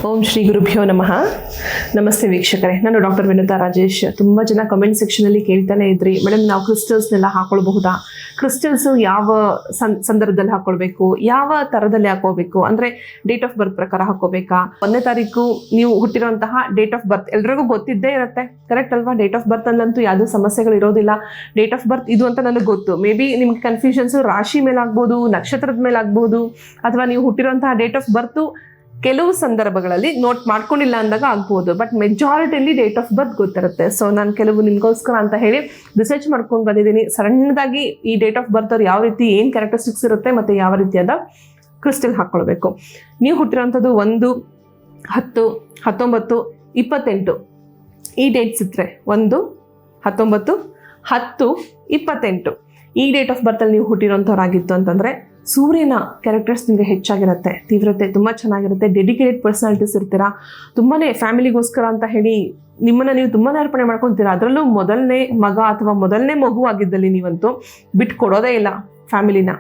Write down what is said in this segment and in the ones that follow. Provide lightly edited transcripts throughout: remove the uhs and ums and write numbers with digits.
ಓಂ ಶ್ರೀ ಗುರುಭ್ಯೋ ನಮಃ. ನಮಸ್ತೆ ವೀಕ್ಷಕರೇ, ನಾನು ಡಾಕ್ಟರ್ ವಿನುತಾ ರಾಜೇಶ್. ತುಂಬ ಜನ ಕಮೆಂಟ್ ಸೆಕ್ಷನಲ್ಲಿ ಕೇಳ್ತಾನೆ ಇದ್ರಿ, ಮೇಡಮ್ ನಾವು ಕ್ರಿಸ್ಟಲ್ಸ್ನೆಲ್ಲ ಹಾಕೊಳ್ಬಹುದಾ, ಕ್ರಿಸ್ಟಲ್ಸು ಯಾವ ಸಂದರ್ಭದಲ್ಲಿ ಹಾಕೊಳ್ಬೇಕು, ಯಾವ ಥರದಲ್ಲಿ ಹಾಕೋಬೇಕು, ಅಂದರೆ ಡೇಟ್ ಆಫ್ ಬರ್ತ್ ಪ್ರಕಾರ ಹಾಕೋಬೇಕಾ, 1ನೇ ತಾರೀಕು ನೀವು ಹುಟ್ಟಿರುವಂತಹ ಡೇಟ್ ಆಫ್ ಬರ್ತ್ ಎಲ್ರಿಗೂ ಗೊತ್ತಿದ್ದೇ ಇರುತ್ತೆ, ಕರೆಕ್ಟ್ ಅಲ್ವಾ? ಡೇಟ್ ಆಫ್ ಬರ್ತ್ ಅಲ್ಲಂತೂ ಯಾವುದೂ ಸಮಸ್ಯೆಗಳು ಇರೋದಿಲ್ಲ. ಡೇಟ್ ಆಫ್ ಬರ್ತ್ ಇದು ಅಂತ ನನಗೆ ಗೊತ್ತು. ಮೇ ಬಿ ನಿಮ್ಗೆ ಕನ್ಫ್ಯೂಷನ್ಸು ರಾಶಿ ಮೇಲೆ ಆಗ್ಬೋದು, ನಕ್ಷತ್ರದ ಮೇಲೆ ಆಗ್ಬೋದು, ಅಥವಾ ನೀವು ಹುಟ್ಟಿರುವಂತಹ ಡೇಟ್ ಆಫ್ ಬರ್ತು ಕೆಲವು ಸಂದರ್ಭಗಳಲ್ಲಿ ನೋಟ್ ಮಾಡ್ಕೊಂಡಿಲ್ಲ ಅಂದಾಗ ಆಗ್ಬೋದು. ಬಟ್ ಮೆಜಾರಿಟಿಯಲ್ಲಿ ಡೇಟ್ ಆಫ್ ಬರ್ತ್ ಗೊತ್ತಿರುತ್ತೆ. ಸೊ ನಾನು ಕೆಲವು ನಿಮಗೋಸ್ಕರ ಅಂತ ಹೇಳಿ ರಿಸರ್ಚ್ ಮಾಡ್ಕೊಂಡು ಬಂದಿದ್ದೀನಿ. ಸಣ್ಣದಾಗಿ ಈ ಡೇಟ್ ಆಫ್ ಬರ್ತ್ ಅವ್ರು ಯಾವ ರೀತಿ ಏನು ಕ್ಯಾರೆಕ್ಟರಿಸ್ಟಿಕ್ಸ್ ಇರುತ್ತೆ ಮತ್ತು ಯಾವ ರೀತಿಯಾದ ಕ್ರಿಸ್ಟಲ್ ಹಾಕ್ಕೊಳ್ಬೇಕು. ನೀವು ಹುಟ್ಟಿರೋಂಥದ್ದು 1, 10, 19, 28 ಈ ಡೇಟ್ಸ್ ಇದ್ರೆ 1, 19, 10, 28 ಈ ಡೇಟ್ ಆಫ್ ಬರ್ತಲ್ಲಿ ನೀವು ಹುಟ್ಟಿರೋಂಥವ್ರಾಗಿತ್ತು ಅಂತಂದರೆ ಸೂರ್ಯನ ಕ್ಯಾರೆಕ್ಟರ್ಸ್ ನಿಮಗೆ ಹೆಚ್ಚಾಗಿರುತ್ತೆ, ತೀವ್ರತೆ ತುಂಬ ಚೆನ್ನಾಗಿರುತ್ತೆ, ಡೆಡಿಕೇಟೆಡ್ ಪರ್ಸನಾಲಿಟೀಸ್ ಇರ್ತೀರಾ, ತುಂಬಾ ಫ್ಯಾಮಿಲಿಗೋಸ್ಕರ ಅಂತ ಹೇಳಿ ನಿಮ್ಮನ್ನು ನೀವು ತುಂಬಾ ಅರ್ಪಣೆ ಮಾಡ್ಕೊತೀರಾ. ಅದರಲ್ಲೂ ಮೊದಲನೇ ಮಗ ಅಥವಾ ಮೊದಲನೇ ಮಗು ಆಗಿದ್ದಲ್ಲಿ ನೀವಂತೂ ಬಿಟ್ಟು ಕೊಡೋದೇ ಇಲ್ಲ ಫ್ಯಾಮಿಲಿನ.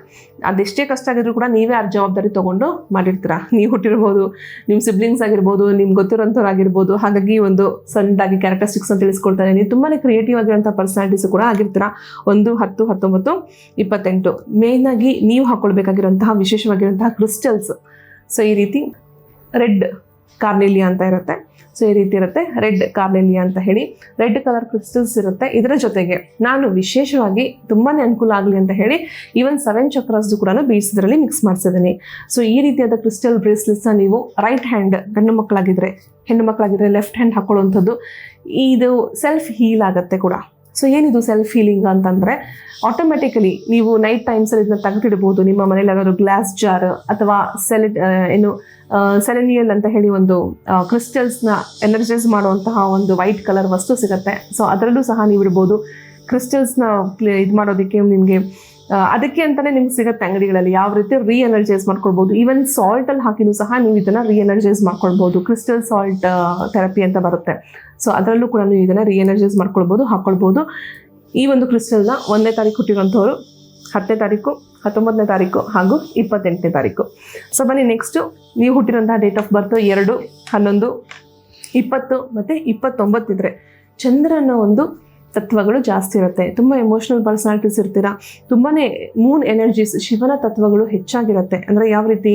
ಅದೆಷ್ಟೇ ಕಷ್ಟ ಆಗಿದ್ರು ಕೂಡ ನೀವೇ ಆ ಜವಾಬ್ದಾರಿ ತೊಗೊಂಡು ಮಾಡಿರ್ತೀರಾ. ನೀವು ಹುಟ್ಟಿರ್ಬೋದು, ನಿಮ್ಮ ಸಿಬ್ಲಿಂಗ್ಸ್ ಆಗಿರ್ಬೋದು, ನಿಮ್ಗೆ ಗೊತ್ತಿರೋಂಥವ್ರು ಆಗಿರ್ಬೋದು. ಹಾಗಾಗಿ ಒಂದು ಸಣ್ಣದಾಗಿ ಕ್ಯಾರೆಕ್ಟರಿಸ್ಟಿಕ್ಸ್ ಅಂತ ತಿಳಿಸ್ಕೊಳ್ತಾರೆ. ನೀವು ತುಂಬಾ ಕ್ರಿಯೇಟಿವ್ ಆಗಿರೋಂಥ ಪರ್ಸನಾಲಿಟೀಸು ಕೂಡ ಆಗಿರ್ತೀರಾ. 1, 10, 19, 28 ಮೇಯ್ನಾಗಿ ನೀವು ಹಾಕ್ಕೊಳ್ಬೇಕಾಗಿರೋಂತಹ ವಿಶೇಷವಾಗಿರೋಂತಹ ಕ್ರಿಸ್ಟಲ್ಸ್. ಸೊ ಈ ರೀತಿ ರೆಡ್ ಕಾರ್ನೆಲಿಯಾ ಅಂತ ಇರುತ್ತೆ. ಸೊ ಈ ರೀತಿ ಇರುತ್ತೆ ರೆಡ್ ಕಾರ್ನೆಲಿಯಾ ಅಂತ ಹೇಳಿ, ರೆಡ್ ಕಲರ್ ಕ್ರಿಸ್ಟಲ್ಸ್ ಇರುತ್ತೆ. ಇದರ ಜೊತೆಗೆ ನಾನು ವಿಶೇಷವಾಗಿ ತುಂಬಾ ಅನುಕೂಲ ಆಗಲಿ ಅಂತ ಹೇಳಿ ಈವನ್ 7 ಚಕ್ರಾಸ್ದು ಕೂಡ ಬೀಡ್ಸ್ ಇದರಲ್ಲಿ ಮಿಕ್ಸ್ ಮಾಡಿಸಿದ್ದೀನಿ. ಸೊ ಈ ರೀತಿಯಾದ ಕ್ರಿಸ್ಟಲ್ ಬ್ರೇಸ್ಲೆಟ್ಸ್ನ ನೀವು ರೈಟ್ ಹ್ಯಾಂಡ್ ಗಂಡು ಮಕ್ಕಳಾಗಿದ್ದರೆ, ಹೆಣ್ಣು ಮಕ್ಕಳಾಗಿದ್ದರೆ ಲೆಫ್ಟ್ ಹ್ಯಾಂಡ್ ಹಾಕೊಳ್ಳುವಂಥದ್ದು. ಇದು ಸೆಲ್ಫ್ ಹೀಲ್ ಆಗುತ್ತೆ ಕೂಡ. ಸೊ ಏನಿದು ಸೆಲ್ಫ್ ಹೀಲಿಂಗ್ ಅಂತಂದರೆ, ಆಟೋಮೆಟಿಕಲಿ ನೀವು ನೈಟ್ ಟೈಮ್ಸಲ್ಲಿ ಇದನ್ನ ತೆಗೆದಿಡ್ಬೋದು. ನಿಮ್ಮ ಮನೇಲಿ ಯಾವ್ದಾದ್ರು ಗ್ಲಾಸ್ ಜಾರ್ ಅಥವಾ ಸೆಲೆನಿಯಲ್ ಅಂತ ಹೇಳಿ ಒಂದು ಕ್ರಿಸ್ಟಲ್ಸ್ನ ಎನರ್ಜೈಸ್ ಮಾಡುವಂತಹ ಒಂದು ವೈಟ್ ಕಲರ್ ವಸ್ತು ಸಿಗುತ್ತೆ. ಸೊ ಅದರಲ್ಲೂ ಸಹ ನೀವು ಇಡ್ಬೋದು. ಕ್ರಿಸ್ಟಲ್ಸ್ನ ಇದು ಮಾಡೋದಕ್ಕೆ ನಿಮಗೆ ಅದಕ್ಕೆ ಅಂತಲೇ ನಿಮ್ಗೆ ಸಿಗುತ್ತೆ ಅಂಗಡಿಗಳಲ್ಲಿ. ಯಾವ ರೀತಿ ರೀಎನರ್ಜೈಸ್ ಮಾಡ್ಕೊಳ್ಬೋದು. ಈವನ್ ಸಾಲ್ಟಲ್ಲಿ ಹಾಕಿನೂ ಸಹ ನೀವು ಇದನ್ನು ರೀಎನರ್ಜೈಸ್ ಮಾಡ್ಕೊಳ್ಬೋದು. ಕ್ರಿಸ್ಟಲ್ ಸಾಲ್ಟ್ ಥೆರಪಿ ಅಂತ ಬರುತ್ತೆ. ಸೊ ಅದರಲ್ಲೂ ಕೂಡ ನೀವು ಇದನ್ನು ರೀಎನರ್ಜೈಸ್ ಮಾಡ್ಕೊಳ್ಬೋದು, ಹಾಕ್ಕೊಳ್ಬೋದು. ಈ ಒಂದು ಕ್ರಿಸ್ಟಲ್ನ 1ನೇ ತಾರೀಕು ಹುಟ್ಟಿರುವಂಥವ್ರು 10ನೇ ತಾರೀಕು, 19ನೇ ತಾರೀಕು ಹಾಗೂ 28ನೇ ತಾರೀಕು. ಸೊ ಬನ್ನಿ ನೆಕ್ಸ್ಟು ನೀವು ಹುಟ್ಟಿರೋಂತಹ ಡೇಟ್ ಆಫ್ ಬರ್ತು 2, 11, 20 ಮತ್ತು 29 ಇದ್ದರೆ ಚಂದ್ರನ ಒಂದು ತತ್ವಗಳು ಜಾಸ್ತಿ ಇರುತ್ತೆ. ತುಂಬ ಎಮೋಷ್ನಲ್ ಪರ್ಸನಾಲಿಟೀಸ್ ಇರ್ತೀರಾ. ತುಂಬಾ ಮೂನ್ ಎನರ್ಜೀಸ್, ಶಿವನ ತತ್ವಗಳು ಹೆಚ್ಚಾಗಿರುತ್ತೆ. ಅಂದರೆ ಯಾವ ರೀತಿ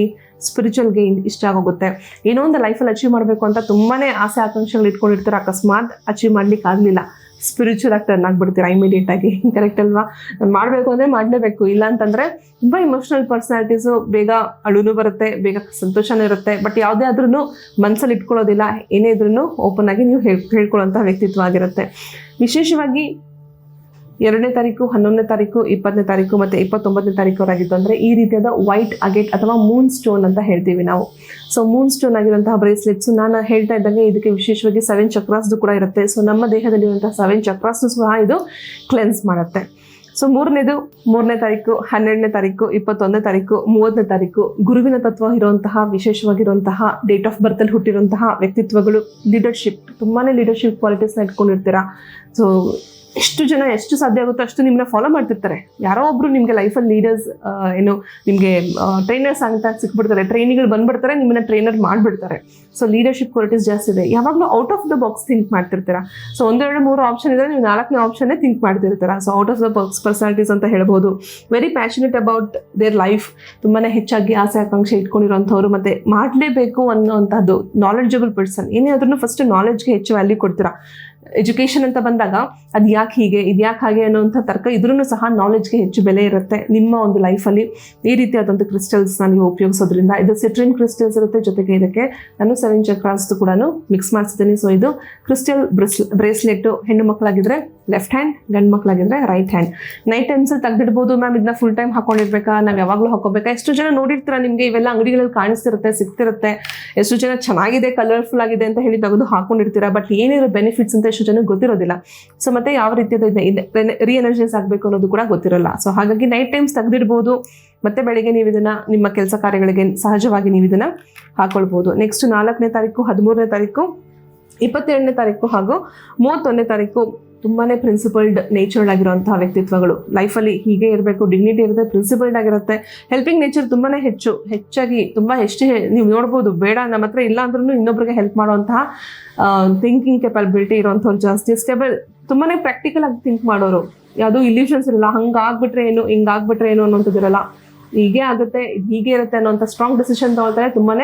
ಸ್ಪಿರಿಚುವಲ್ಗೆ ಇಷ್ಟ ಆಗೋಗುತ್ತೆ. ಏನೋ ಒಂದು ಲೈಫಲ್ಲಿ ಅಚೀವ್ ಮಾಡಬೇಕು ಅಂತ ತುಂಬಾ ಆಸೆ ಆಕಾಂಕ್ಷೆಗಳು ಇಟ್ಕೊಂಡಿರ್ತೀರ. ಅಕಸ್ಮಾತ್ ಅಚೀವ್ ಮಾಡ್ಲಿಕ್ಕೆ ಆಗಲಿಲ್ಲ, ಸ್ಪಿರಿಚುವಲ್ ಆಗಿ ಟರ್ನ್ ಆಗಿಬಿಡ್ತೀರಾ ಇಮಿಡಿಯೇಟಾಗಿ, ಕರೆಕ್ಟ್ ಅಲ್ವಾ? ನಾನು ಮಾಡಬೇಕು ಅಂದರೆ ಮಾಡಲೇಬೇಕು. ಇಲ್ಲ ಅಂತಂದರೆ ತುಂಬ ಇಮೋಷ್ನಲ್ ಪರ್ಸನಾಲಿಟೀಸು ಬೇಗ ಅಳುನೂ ಬರುತ್ತೆ, ಬೇಗ ಸಂತೋಷನೂ ಇರುತ್ತೆ. ಬಟ್ ಯಾವುದೇ ಆದ್ರೂ ಮನಸ್ಸಲ್ಲಿ ಇಟ್ಕೊಳ್ಳೋದಿಲ್ಲ. ಏನೇ ಇದ್ರೂ ಓಪನ್ ಆಗಿ ನೀವು ಹೇಳ್ಕೊಳ್ಳೋಂಥ ವ್ಯಕ್ತಿತ್ವ ಆಗಿರುತ್ತೆ. ವಿಶೇಷವಾಗಿ 2ನೇ ತಾರೀಕು, 11ನೇ ತಾರೀಕು, 20ನೇ ತಾರೀಕು ಮತ್ತು 29ನೇ ತಾರೀಕವರಾಗಿತ್ತು ಅಂದರೆ ಈ ರೀತಿಯಾದ ವೈಟ್ ಅಗೇಟ್ ಅಥವಾ ಮೂನ್ ಸ್ಟೋನ್ ಅಂತ ಹೇಳ್ತೀವಿ ನಾವು. ಸೊ ಮೂನ್ ಸ್ಟೋನ್ ಆಗಿರುವಂತಹ ಬ್ರೇಸ್ಲೆಟ್ಸು ನಾನು ಹೇಳ್ತಾ ಇದ್ದಂಗೆ ಇದಕ್ಕೆ ವಿಶೇಷವಾಗಿ 7 ಚಕ್ರಾಸ್ದು ಕೂಡ ಇರುತ್ತೆ. ಸೊ ನಮ್ಮ ದೇಹದಲ್ಲಿರುವಂತಹ 7 ಚಕ್ರಾಸ್ದು ಸಹ ಇದು ಕ್ಲೆನ್ಸ್ ಮಾಡುತ್ತೆ. ಸೊ 3ನೇ ತಾರೀಕು, 12ನೇ ತಾರೀಕು, 21ನೇ ತಾರೀಕು, 30ನೇ ತಾರೀಕು ಗುರುವಿನ ತತ್ವ ಇರುವಂತಹ ವಿಶೇಷವಾಗಿರುವಂತಹ ಡೇಟ್ ಆಫ್ ಬರ್ತಲ್ಲಿ ಹುಟ್ಟಿರುವಂತಹ ವ್ಯಕ್ತಿತ್ವಗಳು, ಲೀಡರ್ಶಿಪ್, ತುಂಬಾ ಲೀಡರ್ಶಿಪ್ ಕ್ವಾಲಿಟೀಸ್ನ ಇಟ್ಕೊಂಡಿರ್ತೀರಾ. ಸೊ ಎಷ್ಟು ಸಾಧ್ಯ ಆಗುತ್ತೋ ಅಷ್ಟು ನಿಮ್ಮನ್ನ ಫಾಲೋ ಮಾಡ್ತಿರ್ತಾರೆ. ಯಾರೋ ಒಬ್ರು ನಿಮಗೆ ಲೈಫಲ್ಲಿ ಲೀಡರ್ಸ್ ನಿಮಗೆ ಟ್ರೈನರ್ಸ್ ಅಂತ ಸಿಕ್ಬಿಡ್ತಾರೆ. ಟ್ರೈನಿಗಳು ಬಂದ್ಬಿಡ್ತಾರೆ, ನಿಮ್ಮನ್ನ ಟ್ರೈನರ್ ಮಾಡಿಬಿಡ್ತಾರೆ. ಸೊ ಲೀಡರ್ಶಿಪ್ ಕ್ವಾಲಿಟೀಸ್ ಜಾಸ್ತಿ ಇದೆ. ಯಾವಾಗಲೂ out of the box think ಮಾಡ್ತಿರ್ತೀರಾ. ಸೊ 1, 2, 3 ಆಪ್ಷನ್ ಇದ್ದರೆ ನೀವು 4ನೇ ಆಪ್ಷನ್ನೇ ಥಿಂಕ್ ಮಾಡ್ತಿರ್ತೀರಾ. So out of the box personalities ಅಂತ ಹೇಳ್ಬೋದು. Very passionate about their life, ತುಂಬಾ ಹೆಚ್ಚಾಗಿ ಆಸೆ ಆಕಾಂಕ್ಷೆ ಇಟ್ಕೊಂಡಿರೋಂಥವ್ರು, ಮತ್ತು ಮಾಡಲೇಬೇಕು ಅನ್ನೋವಂಥದ್ದು ನಾಲೆಡ್ಜಬಲ್ ಪರ್ಸನ್. ಏನೇ ಆದ್ರೂ ಫಸ್ಟ್ ನಾಲೆಡ್ಜ್ಗೆ ಹೆಚ್ಚು ವ್ಯಾಲ್ಯೂ ಕೊಡ್ತೀರಾ. ಎಜುಕೇಷನ್ ಅಂತ ಬಂದಾಗ ಅದು ಯಾಕೆ ಹೀಗೆ, ಇದು ಯಾಕೆ ಹಾಗೆ ಅನ್ನೋಂಥ ತರ್ಕ ಇದ್ರೂ ಸಹ ನಾಲೆಡ್ಜ್ಗೆ ಹೆಚ್ಚು ಬೆಲೆ ಇರುತ್ತೆ ನಿಮ್ಮ ಒಂದು ಲೈಫಲ್ಲಿ. ಈ ರೀತಿಯಾದಂಥ ಕ್ರಿಸ್ಟಲ್ಸ್ನ ನೀವು ಉಪಯೋಗಿಸೋದ್ರಿಂದ, ಇದು ಸಿಟ್ರಿನ್ ಕ್ರಿಸ್ಟಲ್ಸ್ ಇರುತ್ತೆ. ಜೊತೆಗೆ ಇದಕ್ಕೆ ನಾನು 7 ಚಕ್ರಾಸ್ದು ಕೂಡ ಮಿಕ್ಸ್ ಮಾಡಿಸ್ತೀನಿ. ಸೊ ಇದು ಕ್ರಿಸ್ಟಲ್ ಬ್ರೇಸ್ಲೆಟ್ಟು ಹೆಣ್ಣು ಮಕ್ಕಳಾಗಿದ್ದರೆ ಲೆಫ್ಟ್ ಹ್ಯಾಂಡ್, ಗಂಡು ಮಕ್ಕಳಾಗಿದ್ದರೆ ರೈಟ್ ಹ್ಯಾಂಡ್. ನೈಟ್ ಟೈಮ್ಸಲ್ಲಿ ತೆಗೆದಿಡ್ಬೋದು. ಮ್ಯಾಮ್ ಇದನ್ನ ಫುಲ್ ಟೈಮ್ ಹಾಕೊಂಡಿರ್ಬೇಕಾ, ನಾವು ಯಾವಾಗಲೂ ಹಾಕೋಬೇಕಾ? ಎಷ್ಟು ಜನ ನೋಡಿರ್ತೀರ, ನಿಮಗೆ ಇವೆಲ್ಲ ಅಂಗಡಿಗಳಲ್ಲಿ ಕಾಣಿಸ್ತಿರುತ್ತೆ, ಸಿಗ್ತಿರುತ್ತೆ. ಎಷ್ಟು ಜನ ಚೆನ್ನಾಗಿದೆ, ಕಲರ್ಫುಲ್ ಆಗಿದೆ ಅಂತ ಹೇಳಿ ತೆಗೆದು ಹಾಕೊಂಡಿರ್ತೀರಾ. ಬಟ್ ಏನಿರೋ ಬೆನಿಫಿಟ್ಸ್ ಅಂತ ಎಷ್ಟು ಜನಕ್ಕೆ ಗೊತ್ತಿರೋದಿಲ್ಲ. ಸೊ ಮತ್ತೆ ಯಾವ ರೀತಿಯಾದ ರೀಎನರ್ಜೈಸ್ ಆಗಬೇಕು ಅನ್ನೋದು ಕೂಡ ಗೊತ್ತಿರೋಲ್ಲ. ಸೊ ಹಾಗಾಗಿ ನೈಟ್ ಟೈಮ್ಸ್ ತೆಗೆದಿಡ್ಬೋದು. ಮತ್ತೆ ಬೆಳಿಗ್ಗೆ ನೀವು ಇದನ್ನು ನಿಮ್ಮ ಕೆಲಸ ಕಾರ್ಯಗಳಿಗೆ ಸಹಜವಾಗಿ ನೀವು ಇದನ್ನು ಹಾಕೊಳ್ಬೋದು. ನೆಕ್ಸ್ಟ್ 4ನೇ ತಾರೀಕು, 13ನೇ ತಾರೀಕು, 22ನೇ ತಾರೀಕು ಹಾಗೂ 31ನೇ ತಾರೀಕು ತುಂಬಾ ಪ್ರಿನ್ಸಿಪಲ್ಡ್ ನೇಚರ್ಡ್ ಆಗಿರುವಂತಹ ವ್ಯಕ್ತಿತ್ವಗಳು. ಲೈಫಲ್ಲಿ ಹೀಗೆ ಇರಬೇಕು, ಡಿಗ್ನಿಟಿ ಇರುತ್ತೆ, ಪ್ರಿನ್ಸಿಪಲ್ಡ್ ಆಗಿರುತ್ತೆ. ಹೆಲ್ಪಿಂಗ್ ನೇಚರ್ ತುಂಬಾ ಹೆಚ್ಚಾಗಿ ಎಷ್ಟು ನೀವು ನೋಡ್ಬೋದು. ಬೇಡ ನಮ್ಮ ಹತ್ರ ಇಲ್ಲ ಅಂದ್ರೂ ಇನ್ನೊಬ್ರಿಗೆ ಹೆಲ್ಪ್ ಮಾಡುವಂತಹ ಥಿಂಕಿಂಗ್ ಕೆಪಬಿಲಿಟಿ ಇರುವಂಥವ್ರು ಜಾಸ್ತಿ. ಸ್ಟೇಬಲ್, ತುಂಬಾ ಪ್ರಾಕ್ಟಿಕಲ್ ಆಗಿ ಥಿಂಕ್ ಮಾಡೋರು. ಯಾವುದೂ ಇಲ್ಯೂಷನ್ಸ್ ಇರಲ್ಲ, ಹಂಗಾಗ್ಬಿಟ್ರೆ ಏನು ಹಿಂಗಾಗ್ಬಿಟ್ರೆ ಏನು ಅನ್ನೋಂಥದ್ದಿರಲ್ಲ. ಹೀಗೆ ಆಗುತ್ತೆ, ಹೀಗೆ ಇರುತ್ತೆ ಅನ್ನೋಂಥ ಸ್ಟ್ರಾಂಗ್ ಡಿಸಿಷನ್ ತಗೊಳ್ತಾರೆ. ತುಂಬಾ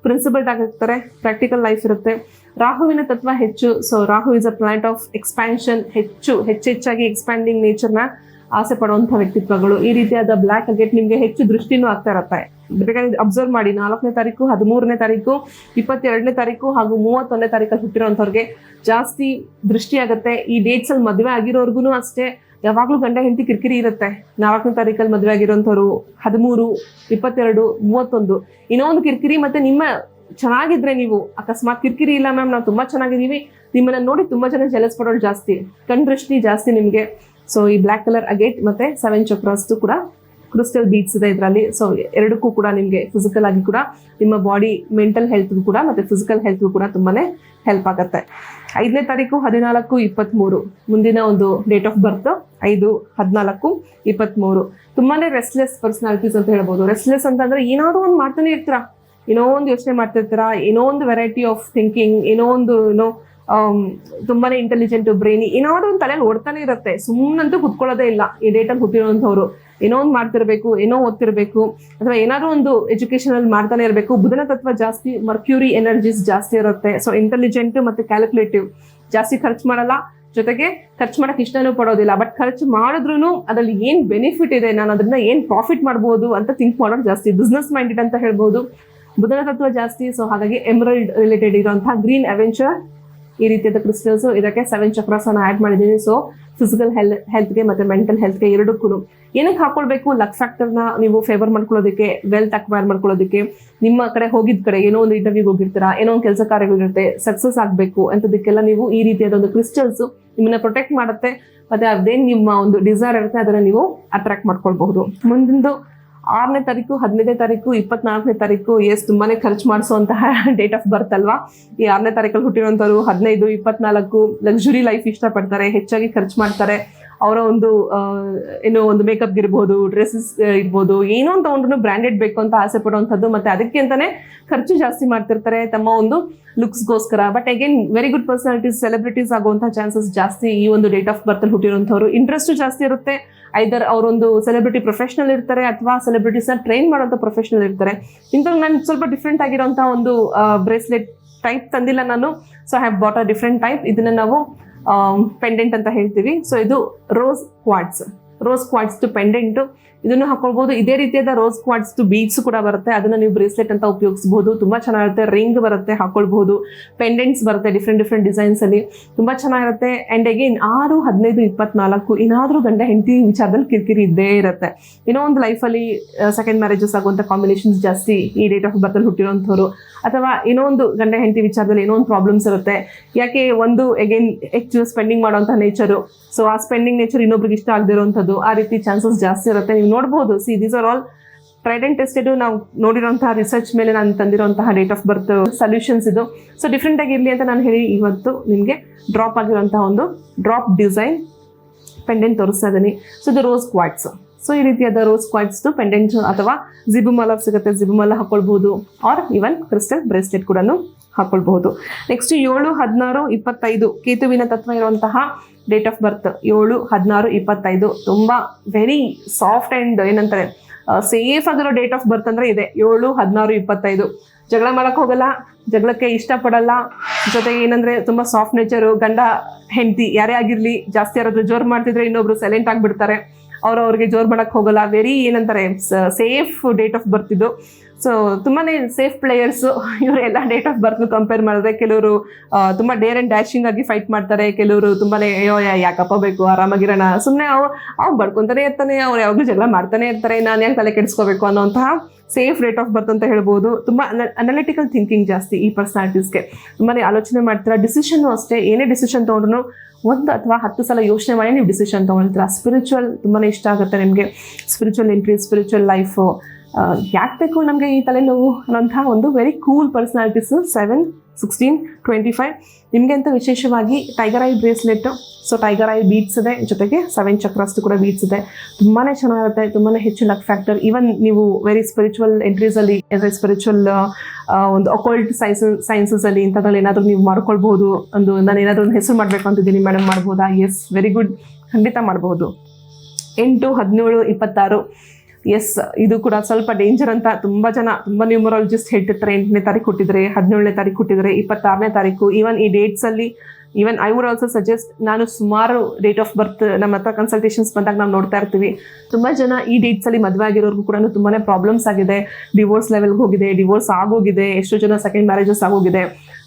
ಪ್ರಿನ್ಸಿಪಲ್ಡ್ ಆಗಿರ್ತಾರೆ. ಪ್ರಾಕ್ಟಿಕಲ್ ಲೈಫ್ ಇರುತ್ತೆ. ರಾಹುವಿನ ತತ್ವ ಹೆಚ್ಚು. So Rahu is a planet of expansion. ಹೆಚ್ಚಾಗಿ ಎಕ್ಸ್ಪ್ಯಾಂಡಿಂಗ್ ನೇಚರ್ನ ಆಸೆ ಪಡುವಂಥ ವ್ಯಕ್ತಿತ್ವಗಳು. ಈ ರೀತಿಯಾದ ಬ್ಲ್ಯಾಕ್ ಅಗೇಟ್ ನಿಮಗೆ ಹೆಚ್ಚು ದೃಷ್ಟಿನೂ ಆಗ್ತಾ ಇರುತ್ತೆ. ಬೇಕಾದ್ರೆ ಅಬ್ಸರ್ವ್ ಮಾಡಿ, 4ನೇ ತಾರೀಕು, 13ನೇ ತಾರೀಕು, 22ನೇ ತಾರೀಕು ಹಾಗೂ 31ನೇ ತಾರೀಕಲ್ಲಿ ಹುಟ್ಟಿರೋಂಥವ್ರಿಗೆ ಜಾಸ್ತಿ ದೃಷ್ಟಿ ಆಗುತ್ತೆ. ಈ ಡೇಟ್ಸಲ್ಲಿ ಮದುವೆ ಆಗಿರೋರ್ಗು ಅಷ್ಟೇ ಯಾವಾಗಲೂ ಗಂಡ ಹೆಂಡತಿ ಕಿರಿಕಿರಿ ಇರುತ್ತೆ. 4ನೇ ತಾರೀಕಲ್ಲಿ ಮದುವೆ ಆಗಿರೋಂಥವ್ರು 13, 22, 31 ಇನ್ನೂ ಒಂದು ಕಿರಿಕಿರಿ. ಮತ್ತೆ ನಿಮ್ಮ ಚೆನ್ನಾಗಿದ್ರೆ ನೀವು ಅಕಸ್ಮಾತ್ ಕಿರಿಕಿರಿ ಇಲ್ಲ ಮ್ಯಾಮ್ ನಾವು ತುಂಬಾ ಚೆನ್ನಾಗಿದ್ದೀವಿ, ನಿಮ್ಮನ್ನ ನೋಡಿ ತುಂಬಾ ಜನ ಜೆಲಸ್ ಪಡೋರು ಜಾಸ್ತಿ, ಕಣ್ ದೃಷ್ಟಿ ಜಾಸ್ತಿ ನಿಮಗೆ. ಸೊ ಈ ಬ್ಲ್ಯಾಕ್ ಕಲರ್ ಅಗೇಟ್ ಮತ್ತೆ 7 ಚಕ್ರಾಸ್ದು ಕೂಡ ಕ್ರಿಸ್ಟಲ್ ಬೀಡ್ಸ್ ಇದೆ ಇದರಲ್ಲಿ. ಸೊ ಎರಡಕ್ಕೂ ಕೂಡ ನಿಮಗೆ ಫಿಸಿಕಲ್ ಆಗಿ ಕೂಡ ನಿಮ್ಮ ಬಾಡಿ ಮೆಂಟಲ್ ಹೆಲ್ತ್ಗೂ ಕೂಡ ಮತ್ತೆ ಫಿಸಿಕಲ್ ಹೆಲ್ತ್ಗೂ ಕೂಡ ತುಂಬಾನೇ ಹೆಲ್ಪ್ ಆಗುತ್ತೆ. 5ನೇ ತಾರೀಕು 14, 23 ಮುಂದಿನ ಒಂದು ಡೇಟ್ ಆಫ್ ಬರ್ತ್ 5, 14, 23 ತುಂಬಾನೇ ರೆಸ್ಟ್ಲೆಸ್ ಪರ್ಸನಾಲಿಟೀಸ್ ಅಂತ ಹೇಳ್ಬೋದು. ರೆಸ್ಟ್ಲೆಸ್ ಅಂತಂದ್ರೆ ಏನಾದರೂ ಒಂದು ಮಾಡ್ತಾನೆ ಇರ್ತೀರಾ, ಏನೋ ಒಂದು ಯೋಚನೆ ಮಾಡ್ತಿರ್ತೀರಾ, ಏನೋ ಒಂದು ವೆರೈಟಿ ಆಫ್ ಥಿಂಕಿಂಗ್, ಏನೋ ಒಂದು ತುಂಬಾನೇ ಇಂಟೆಲಿಜೆಂಟ್ ಬ್ರೈನ್, ಏನಾದ್ರು ಒಂದು ತಲೆಯಲ್ಲಿ ಓಡ್ತಾನೆ ಇರುತ್ತೆ. ಸುಮ್ಮನಂತೂ ಕುತ್ಕೊಳ್ಳೋದೇ ಇಲ್ಲ. ಈ ಡೇಟಲ್ಲಿ ಹುಟ್ಟಿರುವಂಥವ್ರು ಏನೋ ಒಂದು ಮಾಡ್ತಿರ್ಬೇಕು, ಏನೋ ಓದ್ತಿರ್ಬೇಕು, ಅಥವಾ ಏನಾದ್ರು ಒಂದು ಎಜುಕೇಶನ್ ಅಲ್ಲಿ ಮಾಡ್ತಾನೆ ಇರಬೇಕು. ಬುಧನ ತತ್ವ ಜಾಸ್ತಿ, ಮರ್ಕ್ಯೂರಿ ಎನರ್ಜೀಸ್ ಜಾಸ್ತಿ ಇರುತ್ತೆ. ಸೊ ಇಂಟೆಲಿಜೆಂಟ್ ಮತ್ತೆ ಕ್ಯಾಲ್ಕುಲೇಟಿವ್, ಜಾಸ್ತಿ ಖರ್ಚು ಮಾಡಲ್ಲ, ಜೊತೆಗೆ ಖರ್ಚು ಮಾಡಕ್ಕೆ ಇಷ್ಟನೂ ಪಡೋದಿಲ್ಲ. ಬಟ್ ಖರ್ಚು ಮಾಡಿದ್ರು ಅದ್ರಲ್ಲಿ ಏನ್ ಬೆನಿಫಿಟ್ ಇದೆ, ನಾನು ಅದನ್ನ ಏನ್ ಪ್ರಾಫಿಟ್ ಮಾಡ್ಬೋದು ಅಂತ ಥಿಂಕ್ ಮಾಡೋದು ಜಾಸ್ತಿ. ಬಿಸ್ನೆಸ್ ಮೈಂಡೆಡ್ ಅಂತ ಹೇಳ್ಬೋದು. ಬುಧನ ತತ್ವ ಜಾಸ್ತಿ. ಸೊ ಹಾಗಾಗಿ ಎಮರಲ್ಡ್ ರಿಲೇಟೆಡ್ ಇರುವಂತಹ ಗ್ರೀನ್ ಅವೆಂಚರ್, ಈ ರೀತಿಯಾದ ಕ್ರಿಸ್ಟಲ್ಸ್, ಇದಕ್ಕೆ 7 ಚಕ್ರಾಸ್ ಅನ್ನು ಆಡ್ ಮಾಡಿದ್ದೀನಿ. ಸೊ ಫಿಸಿಕಲ್ ಹೆಲ್ತ್ಗೆ ಮತ್ತೆ ಮೆಂಟಲ್ ಹೆಲ್ತ್ಗೆ ಎರಡಕ್ಕೂ ಏನಕ್ಕೆ ಹಾಕೊಳ್ಬೇಕು, ಲಕ್ ಫ್ಯಾಕ್ಟರ್ನ ನೀವು ಫೇವರ್ ಮಾಡ್ಕೊಳ್ಳೋದಕ್ಕೆ, ವೆಲ್ತ್ ಅಕ್ವೈರ್ ಮಾಡ್ಕೊಳ್ಳೋದಕ್ಕೆ, ನಿಮ್ಮ ಕಡೆ ಹೋಗಿದ್ ಕಡೆ ಏನೋ ಒಂದು ಇಂಟರ್ವ್ಯೂಗೆ ಹೋಗಿರ್ತೀರಾ, ಏನೋ ಒಂದು ಕೆಲಸ ಕಾರ್ಯಗಳಿರುತ್ತೆ, ಸಕ್ಸಸ್ ಆಗಬೇಕು ಅಂತದಕ್ಕೆಲ್ಲ ನೀವು ಈ ರೀತಿಯಾದ ಒಂದು ಕ್ರಿಸ್ಟಲ್ಸ್ ನಿಮ್ಮನ್ನ ಪ್ರೊಟೆಕ್ಟ್ ಮಾಡುತ್ತೆ. ಮತ್ತೆ ಅದೇನು ನಿಮ್ಮ ಒಂದು ಡಿಸೈರ್ ಇರುತ್ತೆ ಅದನ್ನ ನೀವು ಅಟ್ರಾಕ್ಟ್ ಮಾಡ್ಕೊಳ್ಬಹುದು. ಮುಂದಿಂದು 6ನೇ ತಾರೀಕು, 15ನೇ ತಾರೀಕು, 24ನೇ ತಾರೀಕು ತುಂಬಾನೇ ಖರ್ಚು ಮಾಡಿಸುವಂತಹ ಡೇಟ್ ಆಫ್ ಬರ್ತ್ ಅಲ್ವಾ. ಈ 6ನೇ ತಾರೀಕಲ್ಲಿ ಹುಟ್ಟಿರುವಂತವ್ರು 15, 24 ಲಕ್ಸುರಿ ಲೈಫ್ ಇಷ್ಟಪಡ್ತಾರೆ, ಹೆಚ್ಚಾಗಿ ಖರ್ಚು ಮಾಡ್ತಾರೆ. ಅವರ ಒಂದು ಏನೋ ಒಂದು ಮೇಕಪ್ ಇರ್ಬೋದು, ಡ್ರೆಸ್ಸಸ್ ಇರ್ಬೋದು, ಏನೋ ಅಂತ ತಗೊಂಡ್ರು ಬ್ರ್ಯಾಂಡೆಡ್ ಬೇಕು ಅಂತ ಆಸೆ ಪಡುವಂಥದ್ದು. ಮತ್ತೆ ಅದಕ್ಕೆ ಅಂತಾನೆ ಖರ್ಚು ಜಾಸ್ತಿ ಮಾಡ್ತಿರ್ತಾರೆ ತಮ್ಮ ಒಂದು ಲುಕ್ಸ್ಗೋಸ್ಕರ. But again very good personalities, celebrities ಆಗುವಂತಹ ಚಾನ್ಸಸ್ ಜಾಸ್ತಿ ಈ ಒಂದು ಡೇಟ್ ಆಫ್ ಬರ್ತ್ ಅಲ್ಲಿ ಹುಟ್ಟಿರುವಂಥವ್ರು. ಇಂಟ್ರೆಸ್ಟ್ ಜಾಸ್ತಿ ಇರುತ್ತೆ. ಐದರ್ ಅವರೊಂದು ಸೆಲೆಬ್ರಿಟಿ ಪ್ರೊಫೆಷನಲ್ ಇರ್ತಾರೆ ಅಥವಾ ಸೆಲೆಬ್ರಿಟೀಸ್ನ ಟ್ರೈನ್ ಮಾಡುವಂಥ ಪ್ರೊಫೆಷನಲ್ ಇರ್ತಾರೆ. ಇಂಥವ್ರು ನಾನು ಸ್ವಲ್ಪ ಡಿಫ್ರೆಂಟ್ ಆಗಿರೋಂಥ ಒಂದು ಬ್ರೇಸ್ಲೆಟ್ ಟೈಪ್ ತಂದಿಲ್ಲ ನಾನು. So I have bought a different type. ಇದನ್ನ ನಾವು ಪೆಂಡೆಂಟ್ ಅಂತ ಹೇಳ್ತೀವಿ. ಸೊ ಇದು ರೋಸ್ ಕ್ವಾಡ್ಸ್ ಪೆಂಡೆಂಟ್. ಇದನ್ನು ಹಾಕೊಳ್ಬಹುದು. ಇದೇ ರೀತಿಯಾದ ರೋಸ್ ಕ್ವಾಡ್ಸ್ ಬೀಡ್ಸ್ ಕೂಡ ಬರುತ್ತೆ, ಅದನ್ನ ನೀವು ಬ್ರೇಸ್ಲೆಟ್ ಅಂತ ಉಪಯೋಗಿಸಬಹುದು. ತುಂಬಾ ಚೆನ್ನಾಗಿರುತ್ತೆ. ರಿಂಗ್ ಬರುತ್ತೆ, ಹಾಕೊಳ್ಬಹುದು. ಪೆಂಡೆಂಟ್ಸ್ ಬರುತ್ತೆ ಡಿಫ್ರೆಂಟ್ ಡಿಸೈನ್ಸ್ ಅಲ್ಲಿ, ತುಂಬಾ ಚೆನ್ನಾಗಿರುತ್ತೆ. ಅಂಡ್ ಅಗೇನ್ 6, 15, 24 ಏನಾದ್ರೂ ಗಂಡ ಹೆಂಡತಿ ವಿಚಾರದಲ್ಲಿ ಕಿರಿಕಿರಿ ಇದ್ದೇ ಇರುತ್ತೆ. ಏನೋ ಒಂದು ಲೈಫಲ್ಲಿ ಸೆಕೆಂಡ್ ಮ್ಯಾರೇಜಸ್ ಆಗುವಂಥ ಕಾಂಬಿನೇಷನ್ಸ್ ಜಾಸ್ತಿ ಈ ಡೇಟ್ ಆಫ್ ಬರ್ತ್ ಅಲ್ಲಿ ಹುಟ್ಟಿರುವಂಥವ್ರು. ಅಥವಾ ಏನೋ ಒಂದು ಗಂಡ ಹೆಂಡತಿ ವಿಚಾರದಲ್ಲಿ ಏನೋ ಒಂದು ಪ್ರಾಬ್ಲಮ್ಸ್ ಇರುತ್ತೆ. ಯಾಕೆ ಒಂದು ಅಗೇನ್ ಹೆಚ್ಚು ಸ್ಪೆಂಡಿಂಗ್ ಮಾಡುವಂಥ ನೇಚರು. ಸೊ ಆ ಸ್ಪೆಂಡಿಂಗ್ ನೇಚರ್ ಇನ್ನೊಬ್ರಿಗೆ ಇಷ್ಟ ಆಗದೆ ಇರುವಂಥದ್ದು, ಆ ರೀತಿ ಚಾನ್ಸಸ್ ಜಾಸ್ತಿ ಇರುತ್ತೆ. ನೀವು ನೋಡ್ಬೋದು. See these are all tried and tested. ನಾವು ನೋಡಿರೋಂತಹ ರಿಸರ್ಚ್ ಮೇಲೆ ನಾನು ತಂದಿರೋಂತಹ ಡೇಟ್ ಆಫ್ ಬರ್ತ್ ಸೊಲ್ಯೂಷನ್ಸ್ ಇದು. ಸೊ ಡಿಫ್ರೆಂಟ್ ಆಗಿರಲಿ ಅಂತ ನಾನು ಹೇಳಿ ಇವತ್ತು ನಿಮಗೆ ಡ್ರಾಪ್ ಆಗಿರುವಂತಹ ಒಂದು ಡ್ರಾಪ್ ಡಿಸೈನ್ ಪೆಂಡೆಂಟ್ ತೋರಿಸ್ತಾ ಇದ್ದೀನಿ. ಸೊ ಇದು ರೋಸ್ ಕ್ವಾಡ್ಸ್. ಸೊ ಈ ರೀತಿಯಾದ ರೋಸ್ ಕ್ವಾಡ್ಸ್ ಪೆಂಡೆಂಟ್ ಅಥವಾ ಜಿಬುಮಾಲ ಸಿಗುತ್ತೆ, ಜಿಬುಮಾಲ ಹಾಕೊಳ್ಬಹುದು. ಆರ್ ಇವನ್ ಕ್ರಿಸ್ಟಲ್ ಬ್ರೇಸ್ಲೆಟ್ ಕೂಡ ಹಾಕೊಳ್ಬಹುದು. ನೆಕ್ಸ್ಟ್ 7, 16, 25 ಕೇತುವಿನ ತತ್ವ ಇರುವಂತಹ ಡೇಟ್ ಆಫ್ ಬರ್ತ್. 7, 16, 25 ತುಂಬಾ ವೆರಿ ಸಾಫ್ಟ್ ಅಂಡ್ ಏನಂತಾರೆ ಸೇಫ್ ಆಗಿರೋ ಡೇಟ್ ಆಫ್ ಬರ್ತ್ ಅಂದ್ರೆ ಇದೆ. 7, 16, 25 ಜಗಳ ಮಾಡಕ್ ಹೋಗಲ್ಲ, ಜಗಳಕ್ಕೆ ಇಷ್ಟಪಡಲ್ಲ. ಜೊತೆಗೆ ಏನಂದ್ರೆ ತುಂಬಾ ಸಾಫ್ಟ್ ನೇಚರು. ಗಂಡ ಹೆಂಡತಿ ಯಾರೇ ಆಗಿರ್ಲಿ, ಜಾಸ್ತಿ ಯಾರಾದ್ರೂ ಜೋರ್ ಮಾಡ್ತಿದ್ರೆ ಇನ್ನೊಬ್ರು ಸೈಲೆಂಟ್ ಆಗಿಬಿಡ್ತಾರೆ. ಅವ್ರಿಗೆ ಜೋರ್ ಮಾಡಕ್ ಹೋಗಲ್ಲ. ವೆರಿ ಏನಂತಾರೆ ಸೇಫ್ ಡೇಟ್ ಆಫ್ ಬರ್ತ್ ಇದು. ಸೊ ತುಂಬಾನೇ ಸೇಫ್ ಪ್ಲೇಯರ್ಸ್ ಇವರು ಎಲ್ಲ ಡೇಟ್ ಆಫ್ ಬರ್ತ್ ಕಂಪೇರ್ ಮಾಡಿದ್ರೆ. ಕೆಲವರು ತುಂಬಾ ಡೇರ್ ಅಂಡ್ ಡ್ಯಾಶಿಂಗ್ ಆಗಿ ಫೈಟ್ ಮಾಡ್ತಾರೆ. ಕೆಲವರು ತುಂಬಾನೇ ಅಯ್ಯೋ ಯಾಕಪ್ಪ ಬೇಕು, ಆರಾಮಾಗಿರೋಣ, ಸುಮ್ಮನೆ ಅವ್ನು ಬಡ್ಕೊಂತಾನೆ ಇರ್ತಾನೆ, ಅವ್ರು ಯಾವಾಗಲೂ ಜಗಳ ಮಾಡ್ತಾನೆ ಇರ್ತಾರೆ, ನಾನು ಯಾಕೆ ತಲೆ ಕೆಡಿಸ್ಕೋಬೇಕು ಅನ್ನೋಂತಹ ಸೇಫ್ ಡೇಟ್ ಆಫ್ ಬರ್ತ್ ಅಂತ ಹೇಳ್ಬೋದು. ತುಂಬ ಅನಾಲಿಟಿಕಲ್ ಥಿಂಕಿಂಗ್ ಜಾಸ್ತಿ ಈ ಪರ್ಸನಾಲಿಟೀಸ್ಗೆ. ತುಂಬಾ ಆಲೋಚನೆ ಮಾಡ್ತಾರೆ. ಡಿಸಿಷನ್ನು ಅಷ್ಟೇ, ಏನೇ ಡಿಸಿಷನ್ ತೊಗೊಂಡ್ರು 1 ಅಥವಾ 10 ಸಲ ಯೋಚನೆ ಮಾಡಿ ನೀವು ಡಿಸಿಷನ್ ತೊಗೊಳ್ತೀರಾ. ಸ್ಪಿರಿಚುವಲ್ ತುಂಬಾ ಇಷ್ಟ ಆಗುತ್ತೆ ನಿಮಗೆ. ಸ್ಪಿರಿಚುವಲ್ ಎಂಟ್ರಿ, ಸ್ಪಿರಿಚುವಲ್ ಲೈಫು ಯಾಕೆ ಬೇಕು ನಮಗೆ ಈ ತಲೆನೋವು ಅನ್ನೋಂಥ ಒಂದು ವೆರಿ ಕೂಲ್ ಪರ್ಸನಾಲಿಟೀಸು 7, 1625. ನಿಮಗೆ ಅಂತ ವಿಶೇಷವಾಗಿ tiger I bracelet, so tiger I beads ಇದೆ, ಜೊತೆಗೆ 7 ಚಕ್ರಾಸ್ ಕೂಡ ಬೀಡ್ಸ್ ಇದೆ. ತುಂಬಾ ಚೆನ್ನಾಗಿರುತ್ತೆ, ತುಂಬಾ ಹೆಚ್ಚು ಲಕ್ ಫ್ಯಾಕ್ಟರ್. ಈವನ್ ನೀವು ವೆರಿ ಸ್ಪಿರಿಚುವಲ್ ಎಂಟ್ರೀಸಲ್ಲಿ, ಸ್ಪಿರಿಚುವಲ್ ಒಂದು ಅಕಲ್ಟ್ ಸೈನ್ಸಸಲ್ಲಿ ಇಂಥದ್ರಲ್ಲಿ ಏನಾದರೂ ನೀವು ಮಾಡ್ಕೊಳ್ಬಹುದು. ನಾನು ಏನಾದರೂ ಒಂದು ಹೆಸರು ಮಾಡಬೇಕು ಅಂತಿದ್ದೀನಿ ಮೇಡಮ್, ಮಾಡ್ಬೋದಾ? ಎಸ್, ವೆರಿ ಗುಡ್, ಖಂಡಿತ ಮಾಡ್ಬೋದು. 8, 17, 26. ಎಸ್, ಇದು ಕೂಡ ಸ್ವಲ್ಪ ಡೇಂಜರ್ ಅಂತ ತುಂಬ ನ್ಯೂಮರಾಲಜಿಸ್ಟ್ ಹೇಳ್ತಿರ್ತಾರೆ. 8ನೇ ತಾರೀಕು ಕೊಟ್ಟಿದ್ರೆ, 17ನೇ ತಾರೀಕು ಕೊಟ್ಟಿದ್ರೆ, 26ನೇ ತಾರೀಕು. ಈವನ್ ಈ ಡೇಟ್ಸಲ್ಲಿ even I would also suggest, ನಾನು ಸುಮಾರು ಡೇಟ್ ಆಫ್ ಬರ್ತ್ ನಮ್ಮ ಹತ್ರ ಕನ್ಸಲ್ಟೇಷನ್ಸ್ ಬಂದಾಗ ನಾವು ನೋಡ್ತಾ ಇರ್ತೀವಿ. ತುಂಬ ಜನ ಈ ಡೇಟ್ಸಲ್ಲಿ ಮದುವೆ ಆಗಿರೋರ್ಗೂ ಕೂಡ ತುಂಬಾ ಪ್ರಾಬ್ಲಮ್ಸ್ ಆಗಿದೆ, ಡಿವೋರ್ಸ್ ಲೆವೆಲ್ಗೆ ಹೋಗಿದೆ, ಡಿವೋರ್ಸ್ ಆಗೋಗಿದೆ, ಎಷ್ಟೋ ಜನ ಸೆಕೆಂಡ್ ಮ್ಯಾರೇಜಸ್ ಆಗೋಗಿದೆ.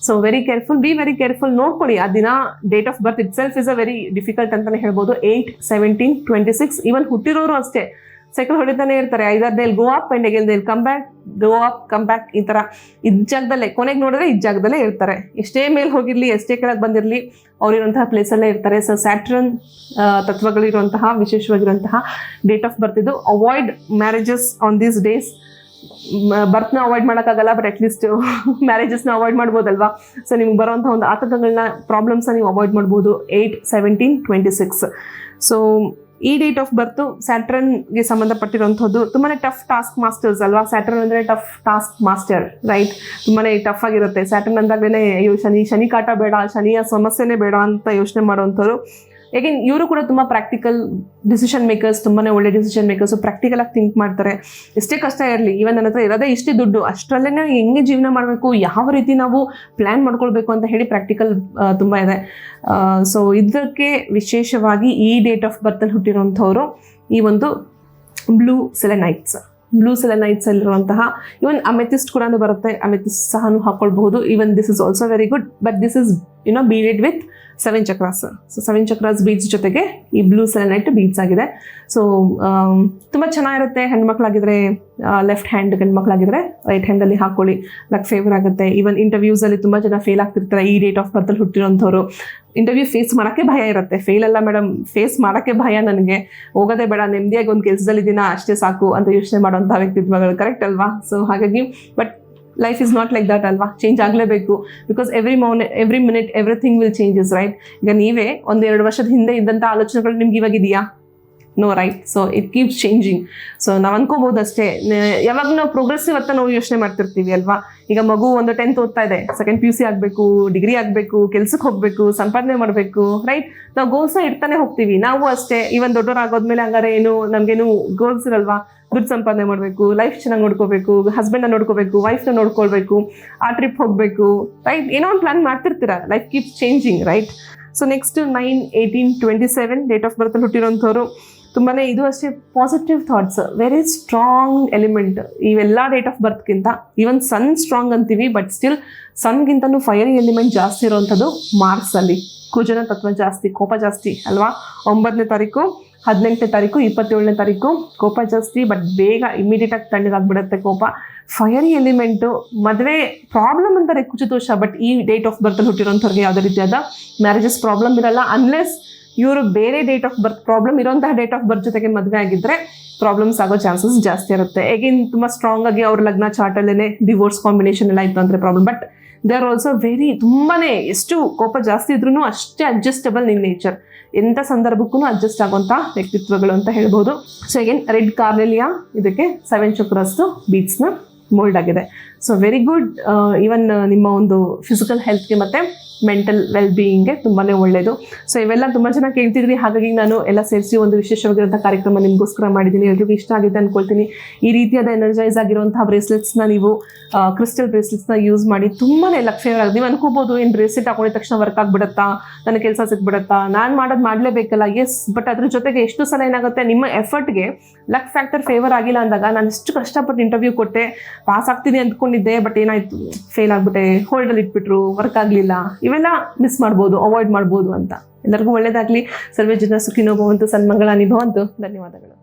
So very careful, be very careful. ನೋಡ್ಕೊಳ್ಳಿ ಆ ದಿನ date of birth it self is a very difficult ಅಂತಲೇ ಹೇಳ್ಬೋದು. 8, 17, 26. ಈವನ್ ಹುಟ್ಟಿರೋರು ಅಷ್ಟೇ ಸೈಕಲ್ ಹೊಡಿತಾನೆ ಇರ್ತಾರೆ. Either they'll go up and again they'll come back, go up come back, ಈ ಥರ ಇದ್ದ ಜಾಗದಲ್ಲೇ ಕೊನೆಗೆ ನೋಡಿದ್ರೆ ಇದ್ದ ಜಾಗದಲ್ಲೇ ಇರ್ತಾರೆ. ಎಷ್ಟೇ ಮೇಲೆ ಹೋಗಿರಲಿ, ಎಷ್ಟೇ ಕೆಳಗೆ ಬಂದಿರಲಿ, ಅವರಿರುವಂತಹ ಪ್ಲೇಸಲ್ಲೇ ಇರ್ತಾರೆ. ಸೊ ಸ್ಯಾಟ್ರನ್ ತತ್ವಗಳಿರುವಂತಹ ವಿಶೇಷವಾಗಿರುವಂತಹ ಡೇಟ್ ಆಫ್ ಬರ್ತ್ ಇದು. Avoid marriages on these days. ಬರ್ತ್ನ ಅವಾಯ್ಡ್ ಮಾಡೋಕ್ಕಾಗಲ್ಲ, ಬಟ್ ಅಟ್ಲೀಸ್ಟ್ ಮ್ಯಾರೇಜಸ್ನ ಅವಾಯ್ಡ್ ಮಾಡ್ಬೋದಲ್ವಾ? ಸೊ ನಿಮ್ಗೆ ಬರೋವಂಥ ಒಂದು ಆತಂಕಗಳನ್ನ, ಪ್ರಾಬ್ಲಮ್ಸ್ನ ನೀವು ಅವಾಯ್ಡ್ ಮಾಡ್ಬೋದು. 8, 17, 26. ಸೊ ಈ ಡೇಟ್ ಆಫ್ ಬರ್ತು ಸ್ಯಾಟ್ರನ್ಗೆ ಸಂಬಂಧಪಟ್ಟಿರುವಂಥದ್ದು. ತುಂಬಾ ಟಫ್ ಟಾಸ್ಕ್ ಮಾಸ್ಟರ್ಸ್ ಅಲ್ವಾ? ಸ್ಯಾಟ್ರನ್ ಅಂದರೆ ಟಫ್ ಟಾಸ್ಕ್ ಮಾಸ್ಟರ್, ರೈಟ್? ತುಂಬಾ ಟಫ್ ಆಗಿರುತ್ತೆ. ಸ್ಯಾಟ್ರನ್ ಅಂದಾಗಲೇ ಅಯ್ಯೋ ಶನಿ ಕಾಟ ಬೇಡ, ಶನಿಯ ಸಮಸ್ಯೆನೇ ಬೇಡ ಅಂತ ಯೋಚನೆ ಮಾಡುವಂಥವ್ರು. ಏಕೆನ್ ಇವರು ಕೂಡ ತುಂಬ ಪ್ರಾಕ್ಟಿಕಲ್ ಡಿಸಿಷನ್ ಮೇಕರ್ಸ್, ತುಂಬಾ ಒಳ್ಳೆ ಡಿಸಿಷನ್ ಮೇಕರ್ಸು. ಪ್ರಾಕ್ಟಿಕಲ್ ಆಗಿ ಥಿಂಕ್ ಮಾಡ್ತಾರೆ. ಎಷ್ಟೇ ಕಷ್ಟ ಇರಲಿ, ಈವನ್ ನನ್ನ ಹತ್ರ ಇರೋದೇ ಇಷ್ಟೇ ದುಡ್ಡು, ಅಷ್ಟರಲ್ಲೇ ಹೆಂಗೆ ಜೀವನ ಮಾಡಬೇಕು, ಯಾವ ರೀತಿ ನಾವು ಪ್ಲ್ಯಾನ್ ಮಾಡ್ಕೊಳ್ಬೇಕು ಅಂತ ಹೇಳಿ ಪ್ರಾಕ್ಟಿಕಲ್ ತುಂಬ ಇದೆ. ಸೊ ಇದಕ್ಕೆ ವಿಶೇಷವಾಗಿ ಈ ಡೇಟ್ ಆಫ್ ಬರ್ತಲ್ಲಿ ಹುಟ್ಟಿರುವಂಥವ್ರು ಈ ಒಂದು ಬ್ಲೂ ಸೆಲೆನೈಟ್ಸ್ ಅಲ್ಲಿರುವಂತಹ, ಇವನ್ ಅಮೆಥಿಸ್ಟ್ ಕೂಡ ಬರುತ್ತೆ, ಅಮೆಥಿಸ್ಟ್ ಸಹ ಹಾಕೊಳ್ಬಹುದು. Even this is also very good, but this is beaded with 7 chakras. So 7 chakras beads ಜೊತೆಗೆ ಈ ಬ್ಲೂ ಸೆಲೆನೈಟ್ ಬೀಡ್ಸ್ ಆಗಿದೆ. ಸೊ ತುಂಬ ಚೆನ್ನಾಗಿರುತ್ತೆ. ಹೆಣ್ಮಕ್ಳಾಗಿದ್ರೆ ಲೆಫ್ಟ್ ಹ್ಯಾಂಡ್, ಗಂಡ್ಮಕ್ಳಾಗಿದ್ರೆ ರೈಟ್ ಹ್ಯಾಂಡಲ್ಲಿ ಹಾಕೊಳ್ಳಿ, ಲಕ್ ಫೇವರ್ ಆಗುತ್ತೆ. ಈವನ್ ಇಂಟರ್ವ್ಯೂಸಲ್ಲಿ ತುಂಬ ಜನ ಫೇಲ್ ಆಗ್ತಿರ್ತಾರೆ ಈ ಡೇಟ್ ಆಫ್ ಬರ್ತಲ್ಲಿ ಹುಟ್ಟಿರೋಂಥವ್ರು. ಇಂಟರ್ವ್ಯೂ ಫೇಸ್ ಮಾಡೋಕ್ಕೆ ಭಯ ಇರುತ್ತೆ. ಫೇಲ್ ಅಲ್ಲ ಮೇಡಮ್, ಫೇಸ್ ಮಾಡೋಕ್ಕೆ ಭಯ, ನನಗೆ ಹೋಗೋದೇ ಬೇಡ, ನೆಮ್ಮದಿಯಾಗಿ ಒಂದು ಕೆಲಸದಲ್ಲಿದ್ದೀನ ಅಷ್ಟೇ ಸಾಕು ಅಂತ ಯೋಚನೆ ಮಾಡೋಂಥ ವ್ಯಕ್ತಿತ್ವಗಳು, ಕರೆಕ್ಟ್ ಅಲ್ವಾ? ಸೊ ಹಾಗಾಗಿ but life is not like that ಅಲ್ವಾ? ಚೇಂಜ್ ಆಗಲೇಬೇಕು. Because every minute everything will changes, right? ಈಗ ನೀವೇ 1-2 ವರ್ಷದ ಹಿಂದೆ ಇದ್ದಂಥ ಆಲೋಚನೆಗಳು ನಿಮ್ಗೆ ಇವಾಗಿದೆಯಾ? No, right? So it keeps changing. So ನಾವು ಅನ್ಕೋಬಹುದು ಅಷ್ಟೇ, ಯಾವಾಗ ನಾವು ಪ್ರೋಗ್ರೆಸಿವ್ ಅಂತ ನಾವು ಯೋಚನೆ ಮಾಡ್ತಿರ್ತೀವಿ ಅಲ್ವಾ? ಈಗ ಮಗು ಒಂದು 10th ಓದ್ತಾ ಇದೆ, ಸೆಕೆಂಡ್ PUC ಆಗಬೇಕು, ಡಿಗ್ರಿ ಆಗಬೇಕು, ಕೆಲ್ಸಕ್ಕೆ ಹೋಗಬೇಕು, ಸಂಪಾದನೆ ಮಾಡಬೇಕು, ರೈಟ್? ನಾವು ಗೋಲ್ಸ್ನ ಇಡ್ತಾನೆ ಹೋಗ್ತೀವಿ. ನಾವು ಅಷ್ಟೇ ಈವನ್ ದೊಡ್ಡವರಾಗೋದ್ಮೇಲೆ ಹಂಗಾರೆ ನಮಗೇನು ಗೋಲ್ಸ್ ಇರಲ್ವಾ? ದುಡ್ಡು ಸಂಪಾದನೆ ಮಾಡಬೇಕು, ಲೈಫ್ ಚೆನ್ನಾಗಿ ನೋಡ್ಕೋಬೇಕು, ಹಸ್ಬೆಂಡ್ನ ನೋಡ್ಕೋಬೇಕು, ವೈಫ್ನ ನೋಡ್ಕೊಳ್ಬೇಕು, ಆ ಟ್ರಿಪ್ ಹೋಗಬೇಕು, ರೈಟ್? ಏನೋ ಒಂದು ಪ್ಲಾನ್ ಮಾಡ್ತಿರ್ತೀರ. Life keeps changing, right? So next 9, 18, 27 date of ಬರ್ತಲ್ಲಿ ಹುಟ್ಟಿರೋಂಥವ್ರು ತುಂಬಾ ಇದು ಅಷ್ಟೇ positive thoughts, very strong element. ಇವೆಲ್ಲ ಡೇಟ್ ಆಫ್ ಬರ್ತ್ಗಿಂತ ಈವನ್ ಸನ್ ಸ್ಟ್ರಾಂಗ್ ಅಂತೀವಿ, ಬಟ್ ಸ್ಟಿಲ್ ಸನ್ಗಿಂತನೂ ಫೈರಿ ಎಲಿಮೆಂಟ್ ಜಾಸ್ತಿ ಇರೋವಂಥದ್ದು ಮಾರ್ಕ್ಸಲ್ಲಿ. ಕುಜನ ತತ್ವ ಜಾಸ್ತಿ, ಕೋಪ ಜಾಸ್ತಿ ಅಲ್ವಾ? 9ನೇ ತಾರೀಕು, 18ನೇ ತಾರೀಕು, 27ನೇ ತಾರೀಕು ಕೋಪ ಜಾಸ್ತಿ, ಬಟ್ ಬೇಗ ಇಮಿಡಿಯೇಟಾಗಿ ತಣ್ಣಗಾಗ್ಬಿಡುತ್ತೆ ಕೋಪ. Fiery element. ಮದುವೆ ಪ್ರಾಬ್ಲಮ್ ಅಂತಾರೆ ಕುಚದೋಷ, ಬಟ್ ಈ ಡೇಟ್ ಆಫ್ ಬರ್ತಲ್ಲಿ ಹುಟ್ಟಿರೋಂಥವ್ರಿಗೆ ಯಾವುದೇ ರೀತಿಯಾದ ಮ್ಯಾರೇಜಸ್ ಪ್ರಾಬ್ಲಮ್ ಇರಲ್ಲ, ಅನ್ಲೆಸ್ ಇವರು ಬೇರೆ ಡೇಟ್ ಆಫ್ ಬರ್ತ್ ಪ್ರಾಬ್ಲಮ್ ಇರೋಂತಹ ಡೇಟ್ ಆಫ್ ಬರ್ತ್ ಜೊತೆಗೆ ಮದುವೆ ಆಗಿದ್ರೆ ಪ್ರಾಬ್ಲಮ್ಸ್ ಆಗೋ ಚಾನ್ಸಸ್ ಜಾಸ್ತಿ ಇರುತ್ತೆ. ಹೇಗಿನ್ ತುಂಬ ಸ್ಟ್ರಾಂಗ್ ಆಗಿ ಅವ್ರ ಲಗ್ನ ಚಾರ್ಟಲ್ಲೇ ಡಿವೋರ್ಸ್ ಕಾಂಬಿನೇಷನ್ ಎಲ್ಲ ಇತ್ತು ಅಂದರೆ problem. But they are also ತುಂಬಾ ಎಷ್ಟು ಕೋಪ ಜಾಸ್ತಿ ಇದ್ರೂ ಅಷ್ಟೇ ಅಡ್ಜಸ್ಟಬಲ್ ಇನ್ ನೇಚರ್. ಎಂಥ ಸಂದರ್ಭಕ್ಕೂ ಅಡ್ಜಸ್ಟ್ ಆಗುವಂಥ ವ್ಯಕ್ತಿತ್ವಗಳು ಅಂತ ಹೇಳ್ಬೋದು. ಸೊ ಅಗೇನ್ ರೆಡ್ ಕಾರ್ನೆಲಿಯಾ ಇದಕ್ಕೆ 7 ಚಕ್ರಸ್ದು ಬೀಡ್ಸ್ನ ಮೋಲ್ಡ್ ಆಗಿದೆ. So very good. ಈವನ್ ನಿಮ್ಮ ಒಂದು ಫಿಸಿಕಲ್ ಹೆಲ್ತ್ಗೆ ಮತ್ತು ಮೆಂಟಲ್ ವೆಲ್ ಬೀಯಿಂಗ್ಗೆ ತುಂಬಾ ಒಳ್ಳೆಯದು. ಸೊ ಇವೆಲ್ಲ ತುಂಬ ಜನ ಕೇಳ್ತಿದ್ರಿ, ಹಾಗಾಗಿ ನಾನು ಎಲ್ಲ ಸೇರಿಸಿ ಒಂದು ವಿಶೇಷವಾಗಿರುವಂಥ ಕಾರ್ಯಕ್ರಮ ನಿಮಗೋಸ್ಕರ ಮಾಡಿದ್ದೀನಿ. ಎಲ್ರಿಗೂ ಇಷ್ಟ ಆಗಿದೆ ಅಂದ್ಕೊಳ್ತೀನಿ. ಈ ರೀತಿಯಾದ ಎನರ್ಜೈಸ್ ಆಗಿರುವಂತಹ ಬ್ರೇಸ್ಲೆಟ್ಸ್ನ ನೀವು ಕ್ರಿಸ್ಟಲ್ ಬ್ರೇಸ್ಲೆಟ್ಸ್ನ ಯೂಸ್ ಮಾಡಿ ತುಂಬಾ ಲಕ್ ಫೇವರ್ ಆಗಿದೆ. ನೀವು ಅನ್ಕೋಬೋದು, ಏನು ಬ್ರೇಸ್ಲೆಟ್ ಹಾಕೊಂಡಿದ ತಕ್ಷಣ ವರ್ಕ್ ಆಗಿಬಿಡುತ್ತಾ, ನನ್ನ ಕೆಲಸ ಸಿಕ್ಬಿಡುತ್ತಾ, ನಾನು ಮಾಡೋದು ಮಾಡಲೇಬೇಕಲ್ಲ? ಎಸ್, ಬಟ್ ಅದ್ರ ಜೊತೆಗೆ ಎಷ್ಟು ಸಲ ಏನಾಗುತ್ತೆ, ನಿಮ್ಮ ಎಫರ್ಟ್ಗೆ ಲಕ್ ಫ್ಯಾಕ್ಟರ್ ಫೇವರ್ ಆಗಿಲ್ಲ ಅಂದಾಗ, ನಾನು ಎಷ್ಟು ಕಷ್ಟಪಟ್ಟು ಇಂಟರ್ವ್ಯೂ ಕೊಟ್ಟೆ, ಪಾಸ್ ಆಗ್ತೀನಿ ಅಂದ್ಕೊಂಡಿದ್ದೆ, ಬಟ್ ಏನಾಯಿತು, ಫೇಲ್ ಆಗಿಬಿಟ್ಟೆ, ಹೋಲ್ಡಲ್ಲಿ ಇಟ್ಬಿಟ್ರು, ವರ್ಕ್ ಆಗಲಿಲ್ಲ, ಇವೆಲ್ಲ ಮಿಸ್ ಮಾಡ್ಬೋದು, ಅವಾಯ್ಡ್ ಮಾಡ್ಬೋದು ಅಂತ. ಎಲ್ಲರಿಗೂ ಒಳ್ಳೆಯದಾಗಲಿ. ಸರ್ವೇ ಜನ ಸುಖಿನೋ ಭವಂತು, ಸನ್ಮಂಗಳಾನಿ ಭವಂತು. ಧನ್ಯವಾದಗಳು.